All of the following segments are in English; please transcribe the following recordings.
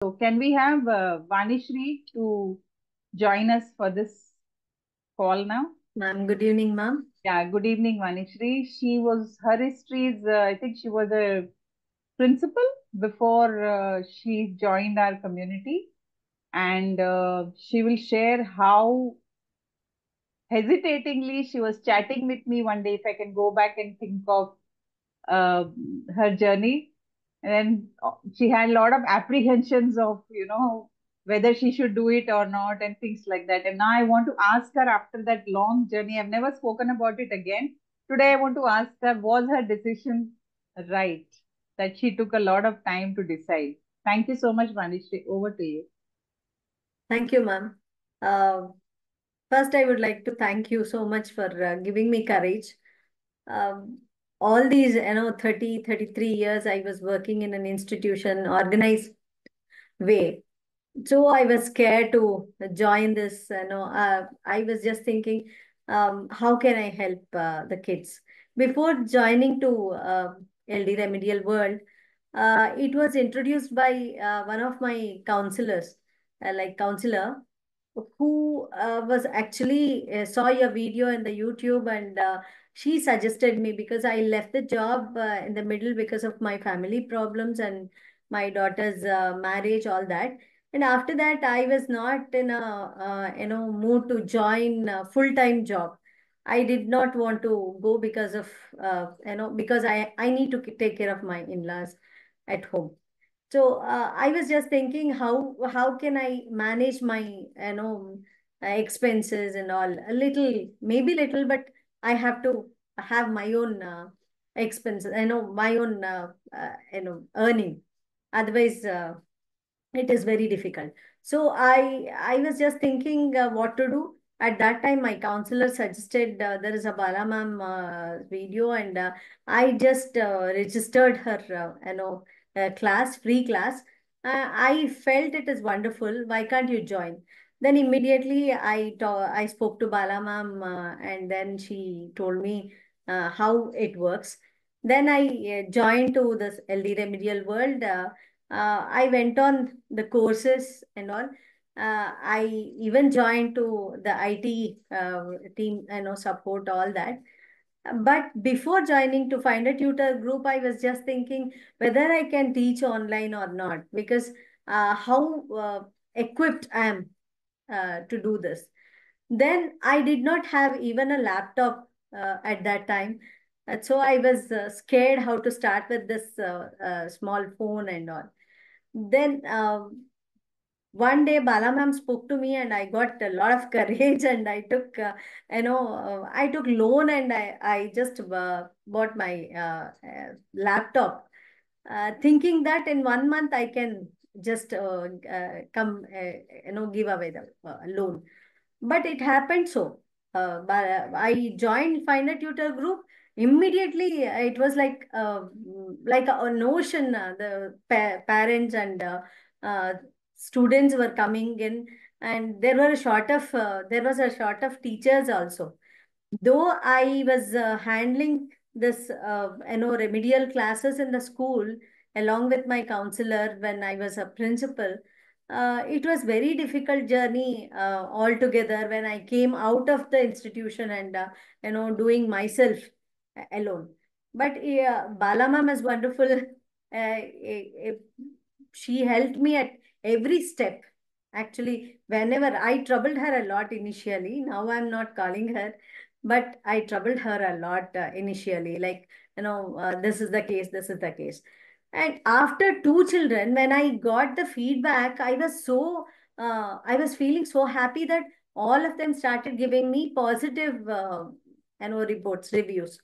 So can we have Vanishri to join us for this call now? Ma'am, good evening, ma'am. Yeah, good evening, Vanishri. Her history is, I think she was a principal before she joined our community. And she will share how hesitatingly she was chatting with me one day if I can go back and think of uh, her journey. And then she had a lot of apprehensions of, whether she should do it or not and things like that. And now I want to ask her after that long journey, I've never spoken about it again. Today I want to ask her, was her decision right? That she took a lot of time to decide. Thank you so much, Manishri. Over to you. Thank you, ma'am. Uh, First, I would like to thank you so much for giving me courage. Um, all these, 33 years, I was working in an institution, organized way. So I was scared to join this. I was just thinking, how can I help the kids? Before joining to LD Remedial World, it was introduced by one of my counselors, counselor, who was actually saw your video in the YouTube, and she suggested me because I left the job in the middle because of my family problems and my daughter's marriage, all that. And after that, I was not in a mood to join a full-time job. I did not want to go because of because I need to take care of my in-laws at home. So I was just thinking how can I manage my expenses and all, a little, maybe little, but I have to have my own expenses, my own earning. Otherwise, it is very difficult. So I was just thinking what to do. At that time, my counselor suggested there is a Bala ma'am video, and I just registered her, class, free class. I felt it is wonderful. Why can't you join? Then immediately I spoke to Bala ma'am, and then she told me how it works. Then I joined to this LD Remedial World. I went on the courses and all. I even joined to the IT team, support all that. But before joining to find a tutor group, I was just thinking whether I can teach online or not, because how equipped I am to do this. Then I did not have even a laptop at that time. So I was scared how to start with this small phone and all. Then one day Bala ma'am spoke to me, and I got a lot of courage, and I took, I took loan, and I just bought my laptop, thinking that in 1 month I can just come, give away the loan. But it happened so. But I joined Finder Tutor Group. Immediately, it was like a notion. The parents and uh, students were coming in, and there was a short of teachers also. Though I was handling this, remedial classes in the school along with my counselor when I was a principal, it was very difficult journey altogether when I came out of the institution and, doing myself alone. But Bala ma'am is wonderful. She helped me at every step. Actually, whenever I troubled her a lot initially, now I'm not calling her, but I troubled her a lot initially. This is the case, this is the case. And after two children, when I got the feedback, I was feeling so happy that all of them started giving me positive, reports, reviews.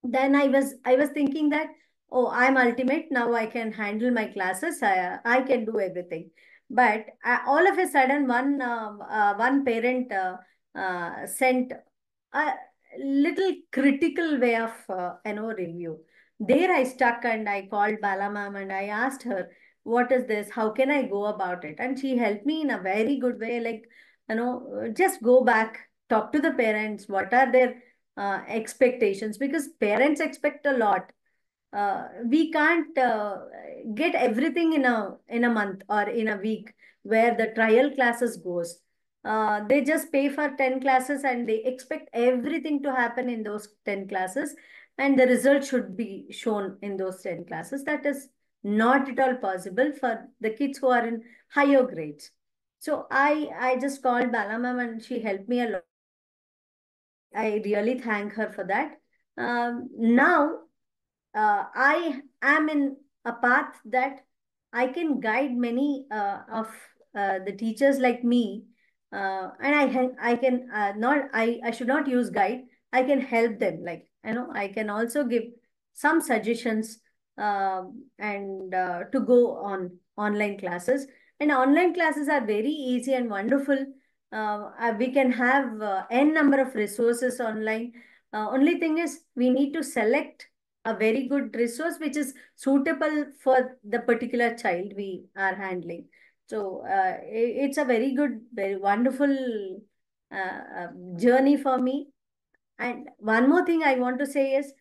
Then I was thinking that, oh, I'm ultimate now, I can handle my classes, I can do everything. But all of a sudden, one parent sent a little critical way of review. There I stuck, and I called Bala ma'am, and I asked her, what is this, how can I go about it? And she helped me in a very good way, like, just go back, talk to the parents, what are their expectations, because parents expect a lot. we can't get everything in a month or in a week where the trial classes goes. They just pay for 10 classes and they expect everything to happen in those 10 classes, and the result should be shown in those 10 classes. That is not at all possible for the kids who are in higher grades. So I just called Bala ma'am and she helped me a lot. I really thank her for that. Now I am in a path that I can guide many of the teachers like me, and I can not I should not use guide. I can help them. Like, I can also give some suggestions, and to go on online classes. And online classes are very easy and wonderful. We can have n number of resources online. Only thing is we need to select a very good resource which is suitable for the particular child we are handling. So it's a very good, very wonderful journey for me. And one more thing I want to say is,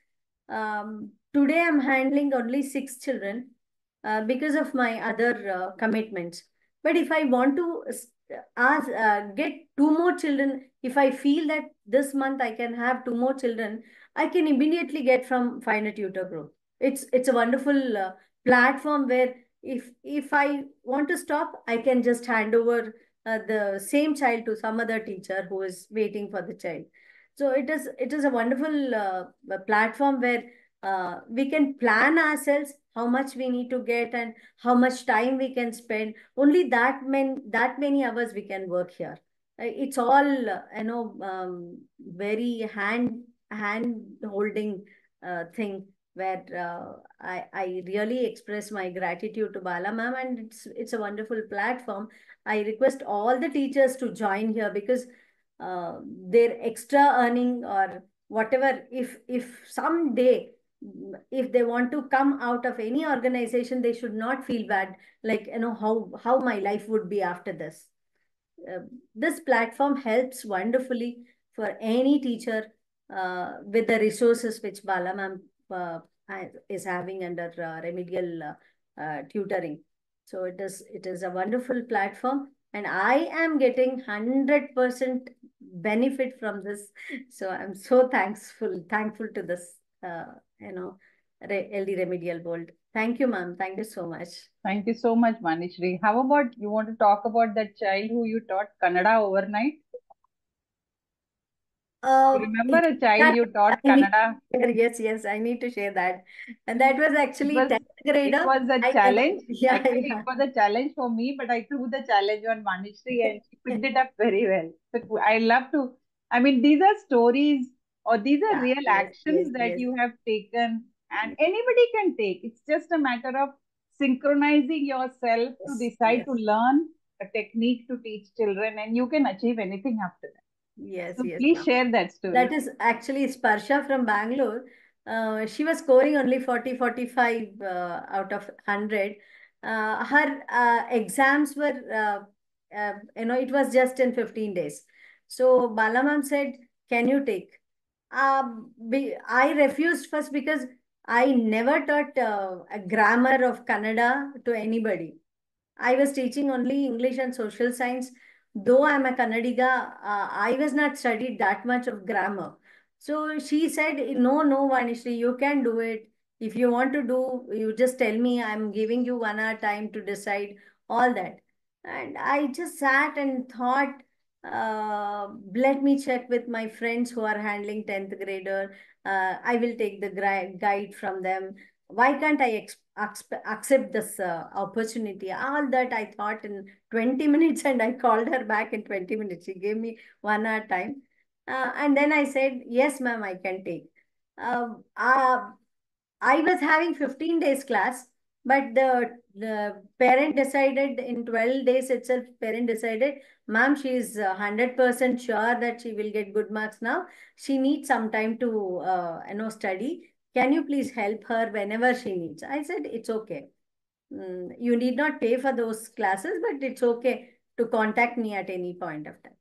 today I'm handling only 6 children because of my other commitments. But if I want to get 2 more children, if I feel that this month I can have 2 more children, I can immediately get from Find a Tutor Group. It's a wonderful platform where if I want to stop, I can just hand over the same child to some other teacher who is waiting for the child. So it is a wonderful platform where we can plan ourselves how much we need to get and how much time we can spend. Only that many hours we can work here. It's all very hand holding thing where I really express my gratitude to Bala ma'am, and it's a wonderful platform. I request all the teachers to join here because their extra earning or whatever, if someday if they want to come out of any organization, they should not feel bad, like, how my life would be after this. uh, this platform helps wonderfully for any teacher with the resources which Bala ma'am is having under remedial tutoring. So it is a wonderful platform, and I am getting 100% benefit from this. So I'm so thankful to this, you know, LD Remedial World. Thank you, ma'am. Thank you so much. Thank you so much, Manishri. How about you want to talk about that child who you taught Kannada overnight? You Uh, remember a child yeah, you taught I need Kannada? to share. Yes, yes, I need to share that. And that was It actually was 10th it grader. was a I can, challenge. yeah, Actually, it yeah. was a challenge for me, but I threw the challenge on Manishri and she picked it up very well. So I love to, I mean, these are stories or these are Yeah, real yes, yes, actions that yes. you have taken and anybody can take. It's just a matter of synchronizing yourself to Yes, decide yes, to learn a technique to teach children and you can achieve anything after that. yes, So yes, please ma'am. share that That story. is actually Sparsha from Bangalore. She was scoring only 40, 45 out of 100. Her exams were, it was just in 15 days. So Balamam said, can you take? I refused first because I never taught a grammar of Kannada to anybody. I was teaching only English and social science. Though I'm a Kannadiga, I was not studied that much of grammar. So she said, no, no, Vanishri, you can do it. If you want to do, you just tell me. I'm giving you 1 hour time to decide all that. And I just sat and thought, let me check with my friends who are handling 10th grader. I will take the guide from them. Why can't I accept this opportunity? All that I thought in 20 minutes, and I called her back in 20 minutes. She gave me 1 hour time. And then I said, yes, ma'am, I can take. Uh, uh, I was having 15 days class, but the parent decided in 12 days itself, parent decided, ma'am, she is 100% sure that she will get good marks now. She needs some time to, study. Can you please help her whenever she needs? I said, it's okay. You need not pay for those classes, but it's okay to contact me at any point of time.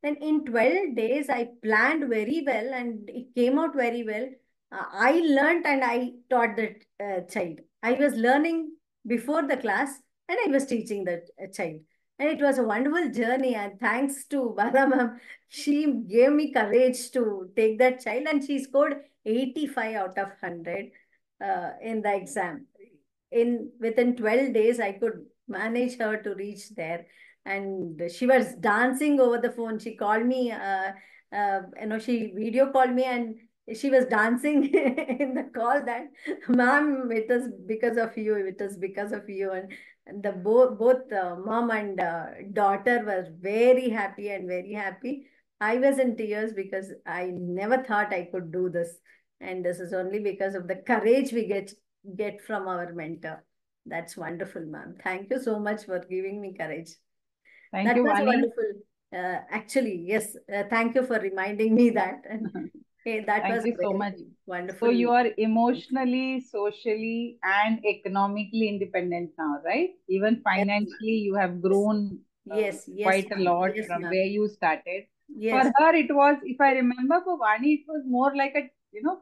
Then in 12 days, I planned very well and it came out very well. I learned and I taught that child. I was learning before the class and I was teaching that child. And it was a wonderful journey. And thanks to Bala ma'am, she gave me courage to take that child and she scored 85 out of 100 in the exam. Within 12 days, I could manage her to reach there. And she was dancing over the phone. She called me, she video called me and she was dancing in the call that, ma'am, it is because of you, it is because of you. And the both mom and daughter were very happy and very happy. I was in tears because I never thought I could do this. And this is only because of the courage we get from our mentor. That's wonderful, ma'am. Thank you so much for giving me courage. Thank That you, was a Vani. wonderful, actually, yes. Thank you for reminding me that. And okay, that Thank was a you so very much. So wonderful. you are emotionally, socially, and economically independent now, right? Even Yes, ma'am. financially, you have grown Yes, yes, quite a ma'am. lot Yes, from ma'am. where you started. For Yes, her, it was, if I remember, for Vani, it was more like a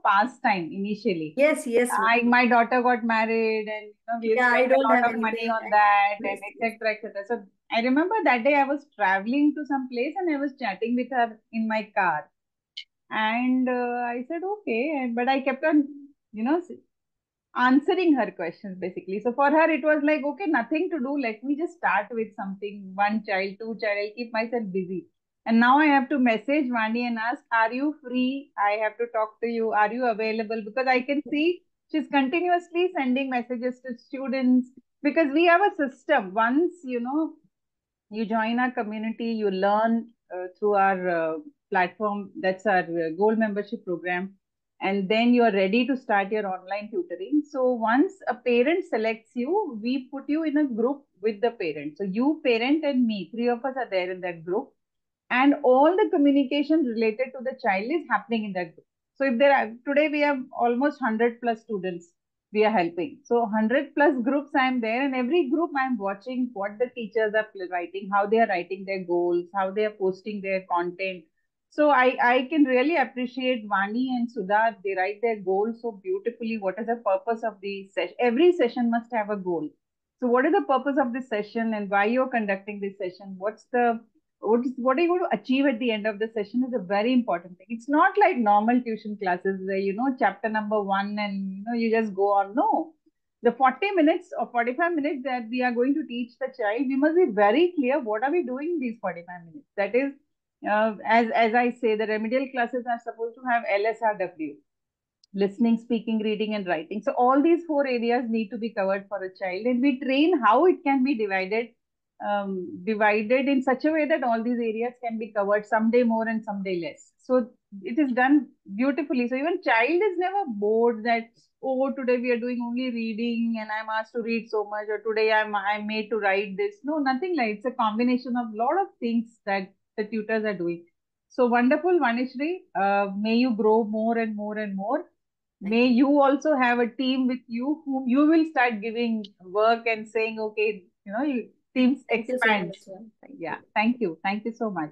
pastime initially. yes, yes, ma'am. My daughter got married, and we'll Yeah, I spend a don't lot have of money anything. on that, and Yes, yes. etc. etc. So I remember that day I was traveling to some place and I was chatting with her in my car. And I said, okay. But I kept on, answering her questions basically. So for her, it was like, okay, nothing to do. Let me just start with something, one child, two child. I'll keep myself busy. And now I have to message Vani and ask, are you free? I have to talk to you. Are you available? Because I can see she's continuously sending messages to students because we have a system. Once, you join our community, you learn through our platform. That's our gold membership program. And then you are ready to start your online tutoring. So once a parent selects you, we put you in a group with the parent. So you, parent, and me, three of us are there in that group. And all the communication related to the child is happening in that group. So if there are, today we have almost 100 plus students we are helping. So 100 plus groups I am there, and every group I am watching what the teachers are writing, how they are writing their goals, how they are posting their content. So I can really appreciate Vani and Sudha. They write their goals so beautifully. What is the purpose of the session? Every session must have a goal. So what is the purpose of this session and why you're conducting this session? What are you going to achieve at the end of the session is a very important thing. It's not like normal tuition classes where, chapter number one and, you just go on. No, the 40 minutes or 45 minutes that we are going to teach the child, we must be very clear what are we doing these 45 minutes. That is, as I say, the remedial classes are supposed to have LSRW, listening, speaking, reading, and writing. So all these four areas need to be covered for a child, and we train how it can be divided in such a way that all these areas can be covered, someday more and someday less. So it is done beautifully. So even child is never bored that, oh, today we are doing only reading and I'm asked to read so much, or today I'm made to write this. No, nothing like, it's a combination of lot of things that the tutors are doing. So wonderful, Vanishri. May you grow more and more and more. Thank May you. you also have a team with you whom you will start giving work and saying, okay, teams Thank you so much, expands. ma'am. Thank Yeah, you. thank you. Thank you so much.